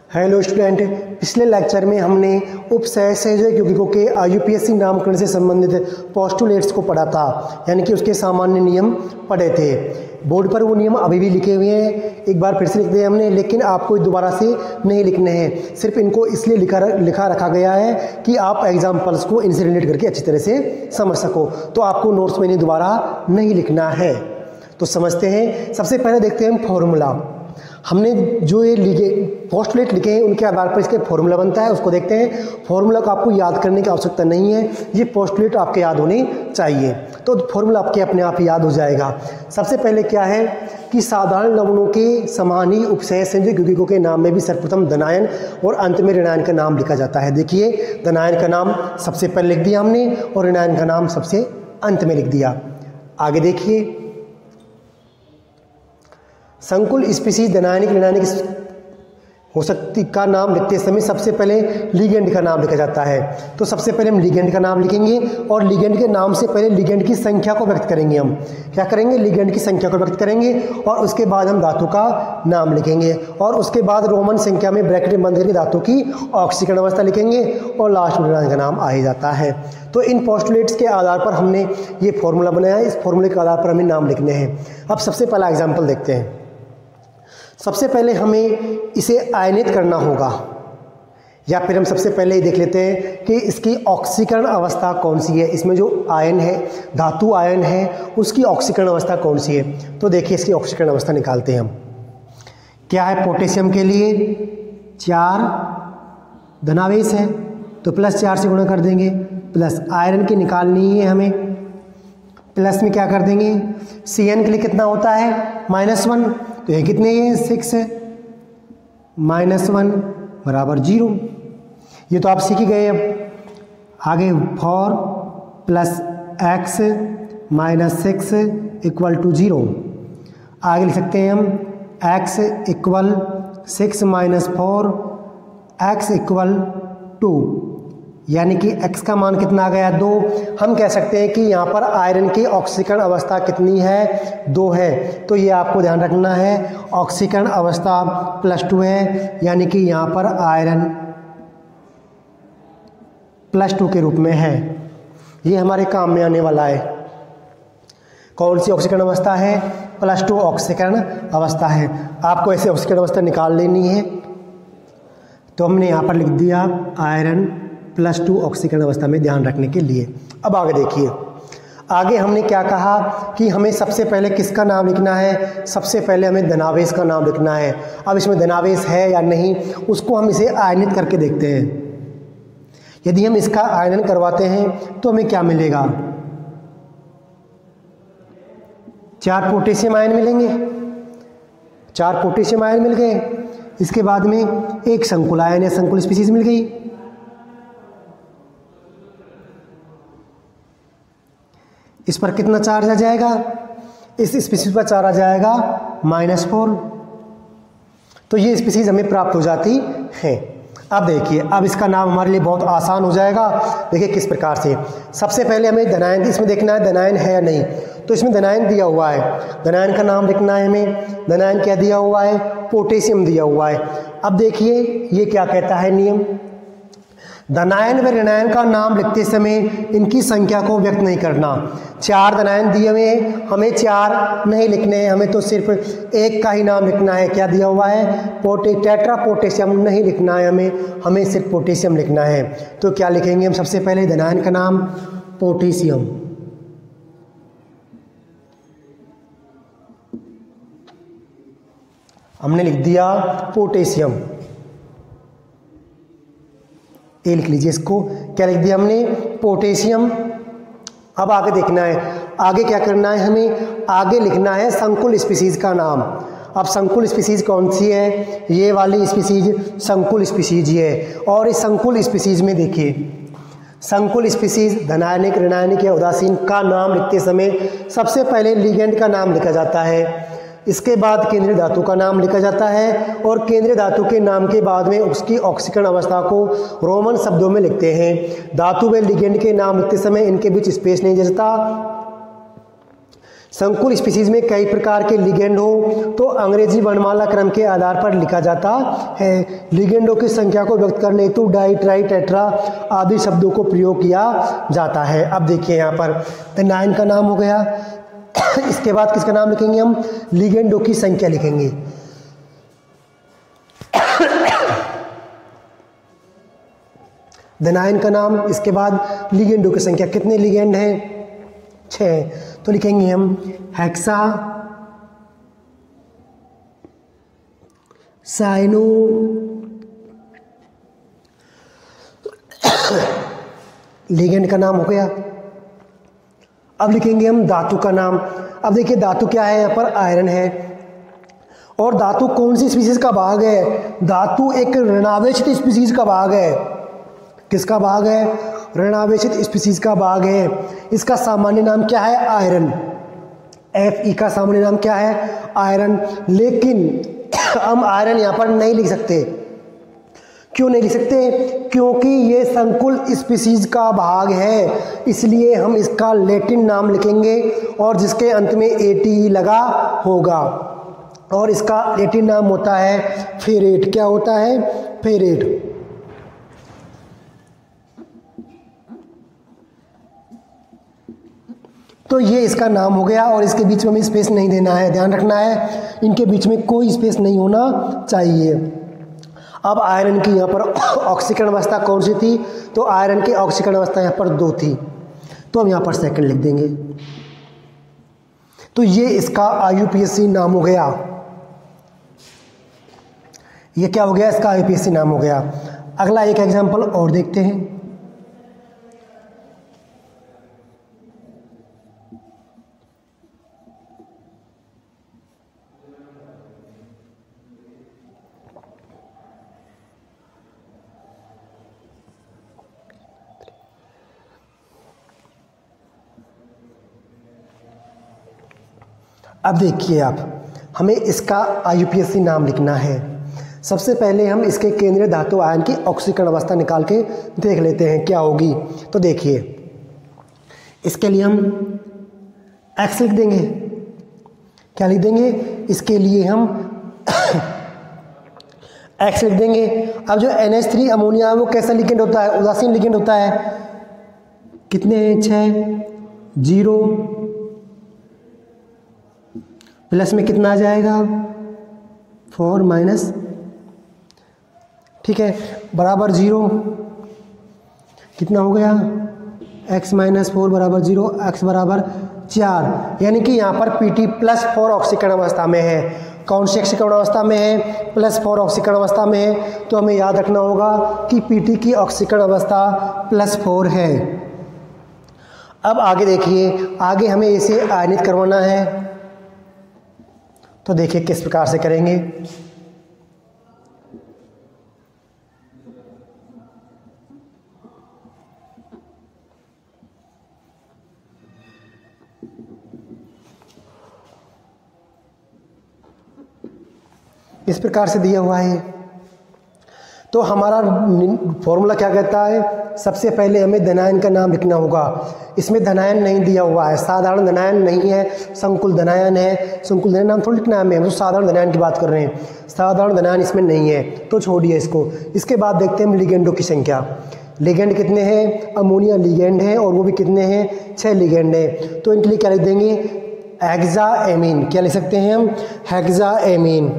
Hello student, पिछले lecture में हमने उपसहसंयोजक यौगिकों के IUPAC नामकरण से संबंधित पोस्टुलेट्स को पढ़ा था, यानी कि उसके सामान्य नियम पढ़े थे। बोर्ड पर वो नियम अभी भी लिखे हुए हैं, एक बार फिर से लिख दिए हमने, लेकिन आपको दोबारा से नहीं लिखने हैं। सिर्फ इनको इसलिए लिखा रखा गया है कि आप एग्जाम्पल्स को इनसे रिलेट करके अच्छी तरह से समझ सको। तो आपको नोट्स में इन्हें दोबारा नहीं लिखना है। तो समझते हैं। सबसे पहले देखते हैं फॉर्मूला। हमने जो ये पोस्टुलेट लिखे हैं उनके आधार पर इसका फॉर्मूला बनता है, उसको देखते हैं। फॉर्मूला को आपको याद करने की आवश्यकता नहीं है, ये पोस्टुलेट आपके याद होने चाहिए। तो फॉर्मूला आपके अपने आप याद हो जाएगा। सबसे पहले क्या है कि साधारण लवणों के समान ही उपसहसंयोजक यौगिकों के नाम में भी सर्वप्रथम धनायन और अंत में ऋणायन का नाम लिखा जाता है। देखिए, धनायन का नाम सबसे पहले लिख दिया हमने और ऋणायन का नाम सबसे अंत में लिख दिया। आगे देखिए, संकुल स्पीशीज धनायनिक ऋणायनिक हो सकती का नाम लिखते समय सबसे पहले लिगेंड का नाम लिखा जाता है। तो सबसे पहले हम लिगेंड का नाम लिखेंगे और लिगेंड के नाम से पहले लिगेंड की संख्या को व्यक्त करेंगे। हम क्या करेंगे? लिगेंड की संख्या को व्यक्त करेंगे और उसके बाद हम धातु का नाम लिखेंगे और उसके बाद रोमन संख्या में ब्रैकेट में बंद करके धातु की ऑक्सीकरण अवस्था लिखेंगे और लास्ट में ऋणायन का नाम आ ही जाता है। तो इन पोस्टुलेट्स के आधार पर हमने ये फॉर्मूला बनाया है। इस फॉर्मूले के आधार पर हमें नाम लिखने हैं। अब सबसे पहला एग्जाम्पल देखते हैं। सबसे पहले हमें इसे आयनित करना होगा, या फिर हम सबसे पहले ही देख लेते हैं कि इसकी ऑक्सीकरण अवस्था कौन सी है। इसमें जो आयन है, धातु आयन है, उसकी ऑक्सीकरण अवस्था कौन सी है। तो देखिए, इसकी ऑक्सीकरण अवस्था निकालते हैं हम। क्या है? पोटेशियम के लिए 4 धनावेश है तो +4 से गुणा कर देंगे, प्लस आयरन की निकालनी है हमें, प्लस में क्या कर देंगे, Cn के लिए कितना होता है -1, तो ये कितने हैं 6 -1 बराबर 0। ये तो आप सीख ही गए। अब आगे 4 + x -6 = 0। आगे लिख सकते हैं हम x = 6 - 4 x = 2, यानी कि x का मान कितना आ गया 2। हम कह सकते हैं कि यहाँ पर आयरन की ऑक्सीकरण अवस्था कितनी है 2 है। तो ये आपको ध्यान रखना है, ऑक्सीकरण अवस्था +2 है, यानी कि यहाँ पर आयरन +2 के रूप में है। ये हमारे काम में आने वाला है। कौन सी ऑक्सीकरण अवस्था है? +2 ऑक्सीकरण अवस्था है। आपको ऐसे ऑक्सीकरण अवस्था निकाल लेनी है। तो हमने यहाँ पर लिख दिया आयरन +2 ऑक्सीकरण अवस्था में, ध्यान रखने के लिए। अब आगे देखिए, आगे हमने क्या कहा कि हमें सबसे पहले किसका नाम लिखना है? सबसे पहले हमें धनावेश का नाम लिखना है। अब इसमें धनावेश है या नहीं, उसको हम इसे आयनित करके देखते हैं। यदि हम इसका आयनन करवाते हैं तो हमें क्या मिलेगा? 4 पोटेशियम आयन मिलेंगे। 4 पोटेशियम आयन मिल गए। इसके बाद में एक संकुल आयन या संकुल स्पीशीज मिल गई। इस पर कितना चार्ज आ जाएगा? इस स्पीशीज पर चार्ज आ जाएगा -4। तो ये स्पीशीज हमें प्राप्त हो जाती है। अब देखिए, अब इसका नाम हमारे लिए बहुत आसान हो जाएगा। देखिए किस प्रकार से। सबसे पहले हमें धनायन, इसमें देखना है धनायन है या नहीं। तो इसमें धनायन दिया हुआ है, धनायन का नाम लिखना है हमें। धनायन क्या दिया हुआ है? पोटेशियम दिया हुआ है। अब देखिए ये क्या कहता है नियम, धनायन व ऋणायन का नाम लिखते समय इनकी संख्या को व्यक्त नहीं करना। 4 धनायन दिए हुए हैं, हमें 4 नहीं लिखने हैं, हमें तो सिर्फ एक का ही नाम लिखना है। क्या दिया हुआ है? टेट्रा पोटेशियम नहीं लिखना है हमें सिर्फ पोटेशियम लिखना है। तो क्या लिखेंगे हम? सबसे पहले धनायन का नाम पोटेशियम, हमने लिख दिया पोटेशियम। ये लिख लीजिए इसको, क्या लिख दिया हमने? पोटेशियम। अब आगे देखना है, आगे क्या करना है हमें? आगे लिखना है संकुल स्पीशीज का नाम। अब संकुल स्पीशीज कौन सी है? ये वाली स्पीशीज संकुल स्पीशीज ही है। और इस संकुल स्पीशीज में देखिए, संकुल स्पीशीज धनायनिक ऋणायनिक या उदासीन का नाम लिखते समय सबसे पहले लिगेंड का नाम लिखा जाता है, इसके बाद केंद्रीय धातु का नाम लिखा जाता है और केंद्रीय धातु के नाम के बाद में उसकी ऑक्सीकरण अवस्था को रोमन शब्दों में लिखते हैं। धातु व लिगेंड के नाम लिखते समय इनके बीच स्पेस नहीं जचता। संकुल स्पीसीज में कई प्रकार के लिगेंड हो तो अंग्रेजी वर्णमाला क्रम के आधार पर लिखा जाता है। लिगेंडों की संख्या को व्यक्त करने हेतु डाई, ट्राई, टेट्रा आदि शब्दों को प्रयोग किया जाता है। अब देखिए यहाँ पर नाइन का नाम हो गया। इसके बाद किसका नाम लिखेंगे हम? लिगेंडों की संख्या लिखेंगे। नाइन का नाम, इसके बाद लिगेंडों की संख्या। कितने लिगेंड हैं? 6। तो लिखेंगे हम हेक्सा, साइनो, लिगेंड का नाम हो गया। अब लिखेंगे हम धातु का नाम। अब देखिए धातु क्या है, यहाँ पर आयरन है। और धातु कौन सी स्पीसीज का भाग है? धातु एक ऋणावेशित स्पीसीज का भाग है। किसका भाग है? ऋणावेशित स्पीसीज का भाग है। इसका सामान्य नाम क्या है? आयरन। Fe का सामान्य नाम क्या है? आयरन। लेकिन हम आयरन यहाँ पर नहीं लिख सकते। क्यों नहीं लिख सकते? क्योंकि ये संकुल स्पीसीज का भाग है, इसलिए हम इसका लैटिन नाम लिखेंगे और जिसके अंत में ATE लगा होगा। और इसका लैटिन नाम होता है फेरेट। क्या होता है? फेरेट। तो ये इसका नाम हो गया और इसके बीच में हमें स्पेस नहीं देना है, ध्यान रखना है, इनके बीच में कोई स्पेस नहीं होना चाहिए। अब आयरन की यहाँ पर ऑक्सीकरण अवस्था कौन सी थी? तो आयरन की ऑक्सीकरण अवस्था यहाँ पर 2 थी, तो हम यहाँ पर सेकंड लिख देंगे। तो ये इसका IUPAC नाम हो गया। ये क्या हो गया? इसका IUPAC नाम हो गया। अगला एक एग्जाम्पल और देखते हैं। अब देखिए आप, हमें इसका IUPAC नाम लिखना है। सबसे पहले हम इसके केंद्रीय धातु आयन की ऑक्सीकरण अवस्था निकाल के देख लेते हैं क्या होगी। तो देखिए, इसके लिए हम X लिख देंगे। क्या लिख देंगे? इसके लिए हम X लिख देंगे। अब जो NH3 अमोनिया है वो कैसा लिगेंड होता है? उदासीन लिगेंड होता है। कितने हैं? 6। 0 प्लस में कितना आ जाएगा? 4 माइनस, ठीक है, बराबर 0। कितना हो गया? x माइनस 4 बराबर 0, x बराबर 4। यानी कि यहाँ पर Pt+4 ऑक्सीकरण अवस्था में है। कौन सी ऑक्सीकरण अवस्था में है? +4 ऑक्सीकरण अवस्था में है। तो हमें याद रखना होगा कि Pt की ऑक्सीकरण अवस्था +4 है। अब आगे देखिए, आगे हमें इसे आयनित करवाना है। तो देखिए किस प्रकार से करेंगे। इस प्रकार से दिया हुआ है। तो हमारा फॉर्मूला क्या कहता है? सबसे पहले हमें धनायन का नाम लिखना होगा। इसमें धनायन नहीं दिया हुआ है, साधारण धनायन नहीं है, संकुल धनायन है। संकुल धनायन नाम थोड़ी लिखना है हमें, हम तो साधारण धनायन की बात कर रहे हैं। साधारण धनायन इसमें नहीं है, तो छोड़िए इसको। इसके बाद देखते हैं हम लिगेंडों की संख्या। लिगेंड कितने हैं? अमोनिया लिगेंड है और वो भी कितने हैं? 6 लिगेंड है। तो इनके लिए क्या लिख देंगे? हेक्साएमीन। क्या लिख सकते हैं हम? हेक्साएमीन।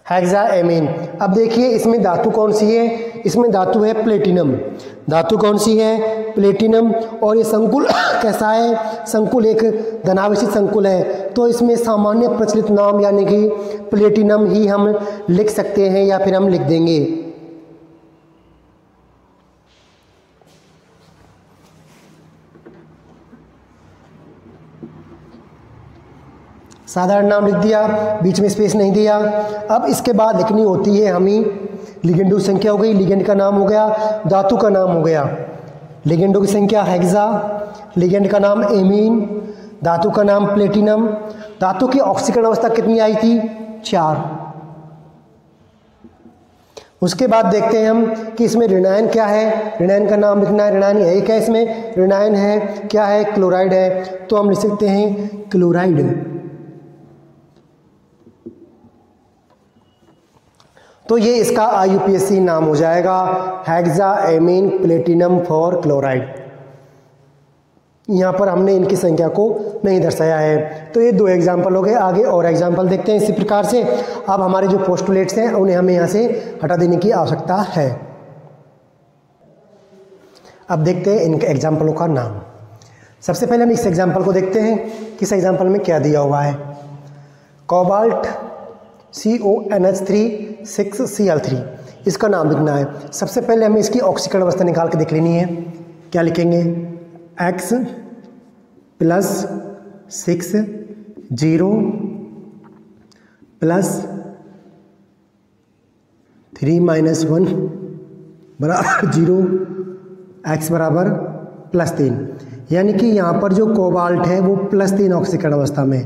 हेक्साएमीन। अब देखिए इसमें धातु कौन सी है? इसमें धातु है प्लेटिनम। धातु कौन सी है? प्लेटिनम। और ये संकुल कैसा है? संकुल एक धनावेशित संकुल है, तो इसमें सामान्य प्रचलित नाम यानी कि प्लेटिनम ही हम लिख सकते हैं या फिर हम लिख देंगे। साधारण नाम लिख दिया, बीच में स्पेस नहीं दिया। अब इसके बाद लिखनी होती है हमें लिगेंडों की संख्या हो गई, लिगेंड का नाम हो गया, धातु का नाम हो गया। लिगेंडों की संख्या हेक्सा, लिगेंड का नाम एमीन, धातु का नाम प्लेटिनम। धातु की ऑक्सीकरण अवस्था कितनी आई थी? 4। उसके बाद देखते हैं हम कि इसमें ऋणायन क्या है, ऋणायन का नाम लिखना है। ऋणायन एक है, इसमें ऋणायन है क्या है, क्लोराइड है, तो हम लिख सकते हैं क्लोराइड। तो ये इसका IUPAC नाम हो जाएगा, हेक्साएमीन प्लेटिनम फॉर क्लोराइड। यहाँ पर हमने इनकी संख्या को नहीं दर्शाया है। तो ये 2 एग्जाम्पल हो गए, आगे और एग्जाम्पल देखते हैं इसी प्रकार से। अब हमारे जो पोस्टुलेट्स हैं उन्हें हमें यहाँ से हटा देने की आवश्यकता है। अब देखते हैं इनके एग्जाम्पलों का नाम। सबसे पहले हम इस एग्जाम्पल को देखते हैं कि इस एग्जाम्पल में क्या दिया हुआ है। कोबाल्ट CONH3 6Cl3, इसका नाम लिखना है। सबसे पहले हमें इसकी ऑक्सीकरण अवस्था निकाल के देख लेनी है। क्या लिखेंगे, X + 6 0 + 3 - 1 बराबर 0, X बराबर +3, यानी कि यहाँ पर जो कोबाल्ट है वो +3 ऑक्सीकरण अवस्था में,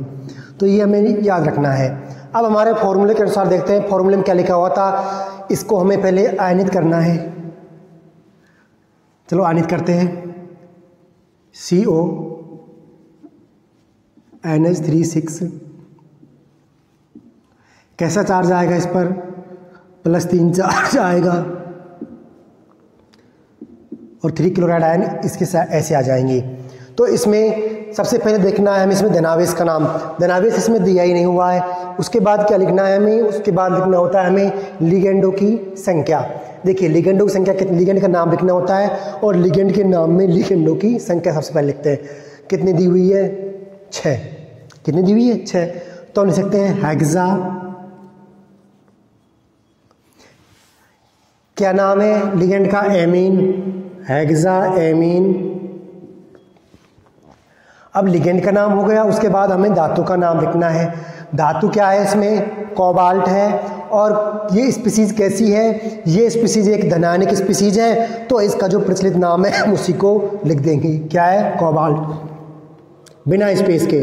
तो ये हमें याद रखना है। अब हमारे फॉर्मूले के अनुसार देखते हैं, फॉर्मूले में क्या लिखा हुआ था। इसको हमें पहले आयनित करना है। चलो आयनित करते हैं। CONH3 कैसा चार्ज आएगा इस पर, +3 चार्ज आएगा, और 3 क्लोराइड आयन इसके साथ ऐसे आ जाएंगे। तो इसमें सबसे पहले देखना है हमें इसमें धनावेश का नाम। धनावेश इसमें दिया ही नहीं हुआ है। उसके बाद क्या लिखना है हमें, उसके बाद लिखना होता है हमें लिगेंडों की संख्या। देखिए लिगेंडों की संख्या, लिगेंड का नाम लिखना होता है, और लिगेंड के नाम में लिगेंडों की संख्या सबसे पहले लिखते हैं। कितनी दी हुई है, 6। कितनी दी हुई है, 6। तो हम लिख सकते हैं हेक्सा, क्या नाम है लिगेंड का, एमीन, हेक्साएमीन। अब लिगेंड का नाम हो गया। उसके बाद हमें धातु का नाम लिखना है। धातु क्या है, इसमें कोबाल्ट है, और ये स्पीसीज कैसी है, ये स्पीसीज एक धनायनिक स्पीसीज है, तो इसका जो प्रचलित नाम है हम उसी को लिख देंगे। क्या है, कोबाल्ट, बिना स्पेस के।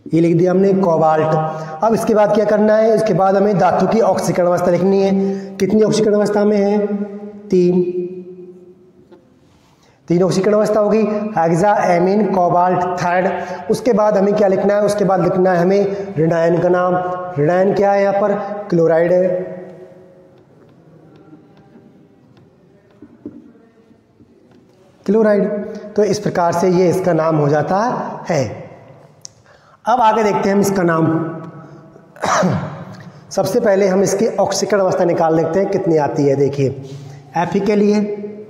ये लिख दिया हमने कोबाल्ट। अब इसके बाद क्या करना है, इसके बाद हमें धातु की ऑक्सीकरण अवस्था लिखनी है। कितनी ऑक्सीकरण अवस्था में है, 3 ऑक्सीकरण अवस्था होगी। हेक्साएमीन कोबाल्ट 3rd। उसके बाद हमें क्या लिखना है, उसके बाद लिखना है हमें ऋणायन का नाम। ऋणायन क्या है, यहाँ पर क्लोराइड है। क्लोराइड। तो इस प्रकार से ये इसका नाम हो जाता है। अब आगे देखते हैं हम इसका नाम। सबसे पहले हम इसकी ऑक्सीकरण अवस्था निकाल लेते हैं कितनी आती है। देखिए Fe के लिए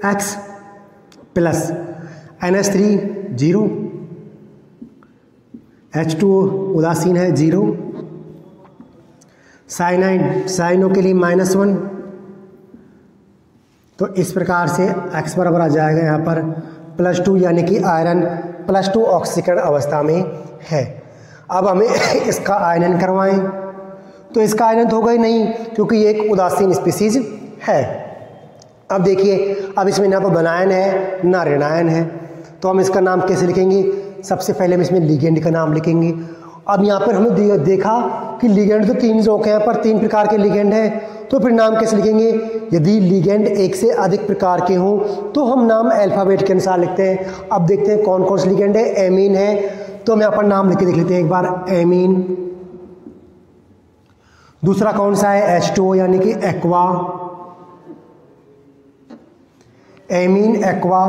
X + NH3 0, H2O उदासीन है 0, साइनाइड साइनो के लिए -1। तो इस प्रकार से X बराबर आ जाएगा यहाँ पर +2, यानी कि आयरन +2 ऑक्सीकरण अवस्था में है। अब हमें इसका आयनन करवाएं, तो इसका आयनन होगा ही नहीं क्योंकि ये एक उदासीन स्पीसीज है। अब देखिए, अब इसमें ना तो धनायन है ना ऋणायन है, तो हम इसका नाम कैसे लिखेंगे। सबसे पहले हम इसमें लिगेंड का नाम लिखेंगे। अब यहाँ पर हमने देखा कि लिगेंड तो 3 जोक हैं, पर 3 प्रकार के लिगेंड हैं, तो फिर नाम कैसे लिखेंगे। यदि लिगेंड एक से अधिक प्रकार के हों तो हम नाम अल्फ़ाबेट के अनुसार लिखते हैं। अब देखते हैं कौन कौन से लिगेंड है। एमीन है, तो हम यहाँ पर नाम लिख के देख लेते हैं एक बार, एमीन। दूसरा कौन सा है, H2O यानी कि एक्वा, एमीन एक्वा।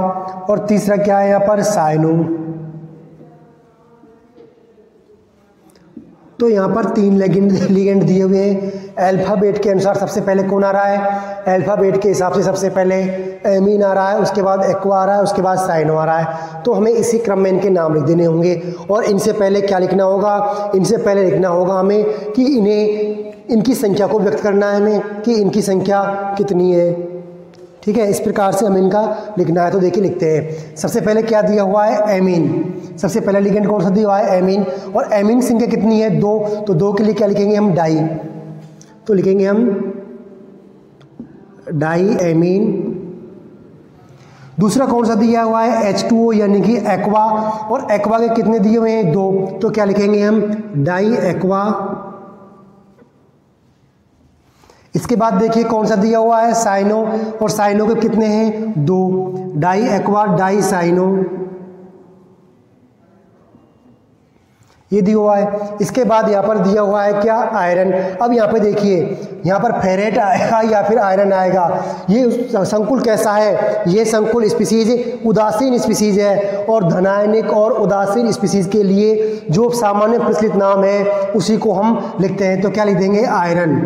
और तीसरा क्या है यहाँ पर, साइनो। तो यहाँ पर 3 लिगेंड दिए हुए हैं। अल्फ़ाबेट के अनुसार सबसे पहले कौन आ रहा है, अल्फ़ाबेट के हिसाब से सबसे पहले एमीन आ रहा है, उसके बाद एक्वा आ रहा है, उसके बाद साइनो आ रहा है। तो हमें इसी क्रम में इनके नाम लिख देने होंगे। और इनसे पहले क्या लिखना होगा, इनसे पहले लिखना होगा हमें कि इनकी संख्या को व्यक्त करना है हमें कि इनकी संख्या कितनी है। ठीक है, इस प्रकार से हमें इनका लिखना है। तो देखिए लिखते हैं। सबसे पहले क्या दिया हुआ है, एमीन। सबसे पहला लिगेंड कौन सा दिया हुआ है, एमीन। और एमीन संख्या कितनी है, 2। तो 2 के लिए क्या लिखेंगे हम, डाई। तो लिखेंगे हम डाई एमीन। दूसरा कौन सा दिया हुआ है H2O यानी कि एक्वा, और एक्वा के कितने दिए हुए हैं 2, तो क्या लिखेंगे हम डाई एक्वा। इसके बाद देखिए कौन सा दिया हुआ है साइनो, और साइनो के कितने हैं 2, डाई एक्वा डाई साइनो, ये दिया हुआ है। इसके बाद यहाँ पर दिया हुआ है क्या आयरन। अब यहाँ पे देखिए यहाँ पर फेरेट आएगा या फिर आयरन आएगा। ये संकुल कैसा है, ये संकुल स्पीसीज उदासीन स्पीसीज है, और धनायनिक और उदासीन स्पीसीज के लिए जो सामान्य प्रचलित नाम है उसी को हम लिखते हैं। तो क्या लिख देंगे आयरन,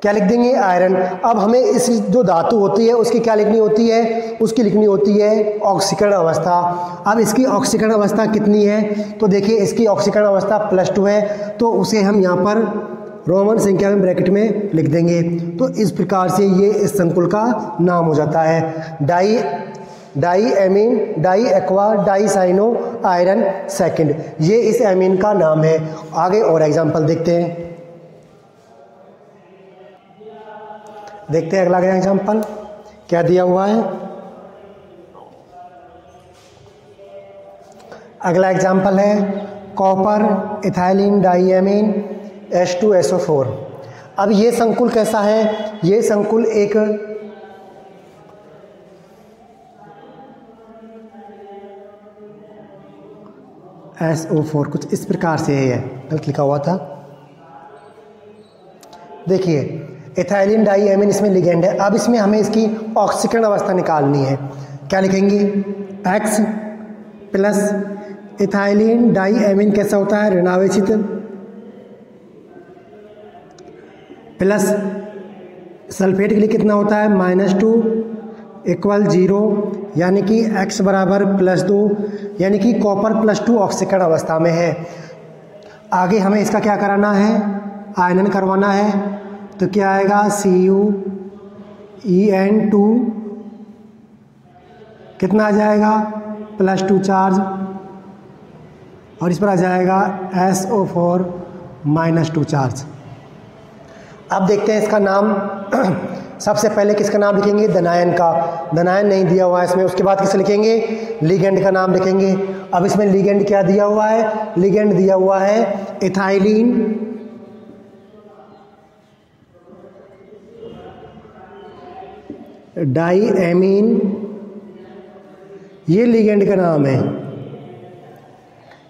क्या लिख देंगे आयरन। अब हमें इस जो धातु होती है उसकी क्या लिखनी होती है, उसकी लिखनी होती है ऑक्सीकरण अवस्था। अब इसकी ऑक्सीकरण अवस्था कितनी है, तो देखिए इसकी ऑक्सीकरण अवस्था +2 है, तो उसे हम यहाँ पर रोमन संख्या में ब्रैकेट में लिख देंगे। तो इस प्रकार से ये इस संकुल का नाम हो जाता है di ammine di aqua di cyano iron second, ये इस एमीन का नाम है। आगे और एग्जाम्पल देखते हैं। देखते हैं अगला एग्जाम्पल क्या दिया हुआ है। अगला एग्जाम्पल है कॉपर इथाइलिन डाईएमीन H2SO4। अब ये संकुल कैसा है, ये संकुल एक SO4 कुछ इस प्रकार से है, गलत लिखा हुआ था। देखिए इथाइलिन डाईएमीन इसमें लिगेंड है। अब इसमें हमें इसकी ऑक्सीकरण अवस्था निकालनी है। क्या लिखेंगे X प्लस इथाइलिन डाईएमीन कैसा होता है ऋणावेशित, प्लस सल्फेट के लिए कितना होता है -2 = 0, यानी कि X बराबर +2, यानी कि कॉपर +2 ऑक्सीकरण अवस्था में है। आगे हमें इसका क्या कराना है, आयनन करवाना है। तो क्या आएगा CuEN2 कितना आ जाएगा +2 चार्ज, और इस पर आ जाएगा SO4 -2 चार्ज। अब देखते हैं इसका नाम। सबसे पहले किसका नाम लिखेंगे, धनायन का। धनायन नहीं दिया हुआ है इसमें, उसके बाद किसे लिखेंगे लिगेंड का नाम लिखेंगे। अब इसमें लिगेंड क्या दिया हुआ है, लिगेंड दिया हुआ है इथाइलिन डाईएमीन, ये लिगेंड का नाम है।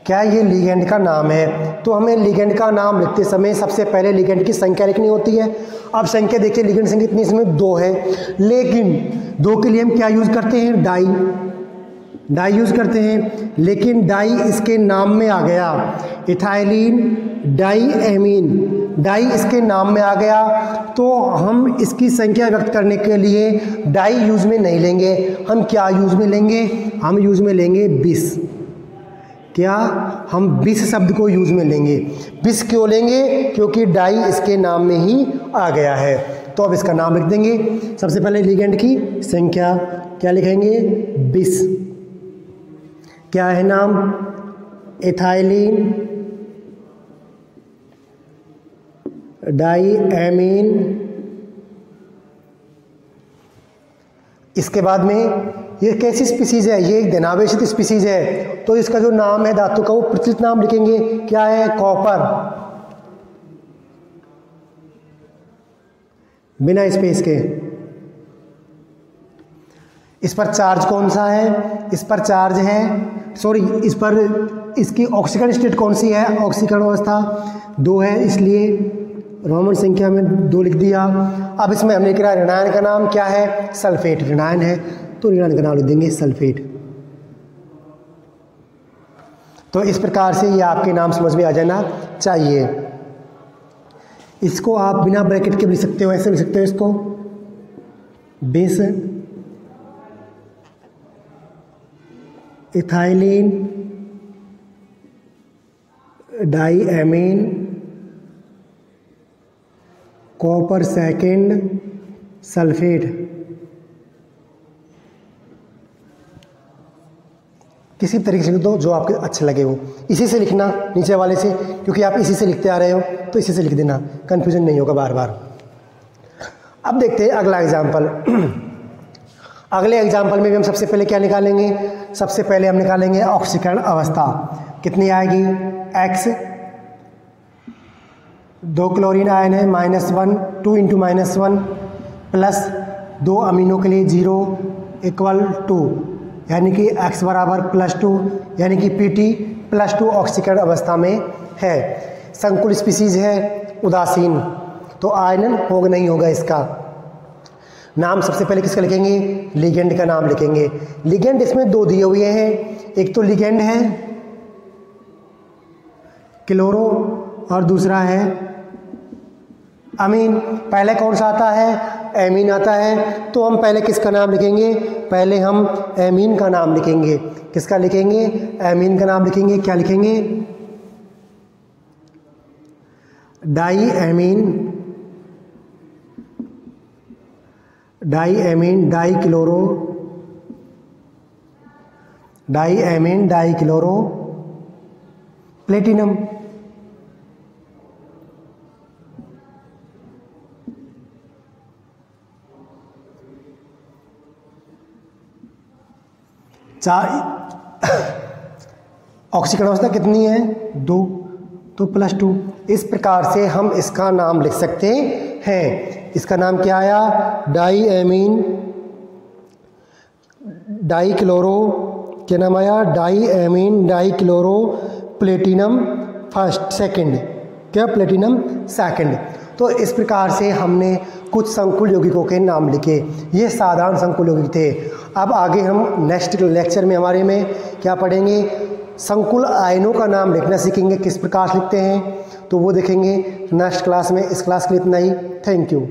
क्या ये लिगेंड का नाम है, तो हमें लिगेंड का नाम लिखते समय सबसे पहले लिगेंड की संख्या लिखनी होती है। अब संख्या देखिए लिगेंड संख्या कितनी, इसमें 2 है, लेकिन 2 के लिए हम क्या यूज़ करते हैं डाई यूज़ करते हैं, लेकिन डाई इसके नाम में आ गया। इथाइलिन डाईएमीन डाई इसके नाम में आ गया, तो हम इसकी संख्या व्यक्त करने के लिए डाई यूज़ में नहीं लेंगे। हम क्या यूज़ में लेंगे, हम यूज़ में लेंगे 20। क्या हम 20 शब्द को यूज़ में लेंगे। 20 क्यों लेंगे, क्योंकि डाई इसके नाम में ही आ गया है। तो अब इसका नाम लिख देंगे। सबसे पहले लिगेंड की संख्या क्या लिखेंगे 20। क्या है नाम, इथाइलिन डाईएमीन। इसके बाद में ये कैसी स्पीसीज है, ये एक धनावेशित स्पीसीज है, तो इसका जो नाम है धातु का वो प्रचलित नाम लिखेंगे। क्या है कॉपर, बिना स्पेस के। इस पर चार्ज कौन सा है, इस पर चार्ज है, सॉरी इस पर इसकी ऑक्सीकरण स्टेट कौन सी है, ऑक्सीकरण अवस्था 2 है, इसलिए रोमन संख्या में 2 लिख दिया। अब इसमें हमने लिखा ऋणायन का नाम क्या है, सल्फेट ऋणायन है, तो ऋणायन का नाम लिख देंगे सल्फेट। तो इस प्रकार से ये आपके नाम समझ में आ जाना चाहिए। इसको आप बिना ब्रैकेट के भी लिख सकते हो, ऐसे लिख सकते हो इसको 20 इथाइलिन डाईएमीन कॉपर सेकंड सल्फेट। किसी तरीके से लिख दो जो आपके अच्छे लगे वो। इसी से लिखना नीचे वाले से, क्योंकि आप इसी से लिखते आ रहे हो तो इसी से लिख देना, कन्फ्यूजन नहीं होगा बार बार। अब देखते हैं अगला एग्जाम्पल। अगले एग्जाम्पल में भी हम सबसे पहले क्या निकालेंगे, सबसे पहले हम निकालेंगे ऑक्सीकरण अवस्था। कितनी आएगी, X, 2 क्लोरीन आयन है -1, 2 × -1 प्लस 2 अमीनों के लिए 0 = 2, यानी कि X बराबर +2, यानी कि Pt +2 ऑक्सीकरण अवस्था में है। संकुल स्पीसीज है उदासीन, तो आयनन होगा नहीं होगा। इसका नाम सबसे पहले किसका लिखेंगे, लिगेंड का नाम लिखेंगे। लिगेंड इसमें 2 दिए हुए हैं, एक तो लिगेंड है क्लोरो और दूसरा है अमीन। पहले कौन सा आता है, एमीन आता है, तो हम पहले किसका नाम लिखेंगे, पहले हम एमीन का नाम लिखेंगे। किसका लिखेंगे, एमीन का नाम लिखेंगे। क्या लिखेंगे, di ammine di chloro platinum. ऑक्सीकरण अवस्था कितनी है, 2, तो +2। इस प्रकार से हम इसका नाम लिख सकते हैं। इसका नाम क्या आया, डाई एमीन डाई क्लोरो, क्या नाम आया, di ammine di chloro platinum second, क्या प्लेटिनम सेकंड। तो इस प्रकार से हमने कुछ संकुल यौगिकों के नाम लिखे। ये साधारण संकुल यौगिक थे। अब आगे हम नेक्स्ट लेक्चर में हमारे में क्या पढ़ेंगे, संकुल आयनों का नाम लिखना सीखेंगे, किस प्रकार लिखते हैं, तो वो देखेंगे नेक्स्ट क्लास में। इस क्लास के लिए इतना ही। Thank you.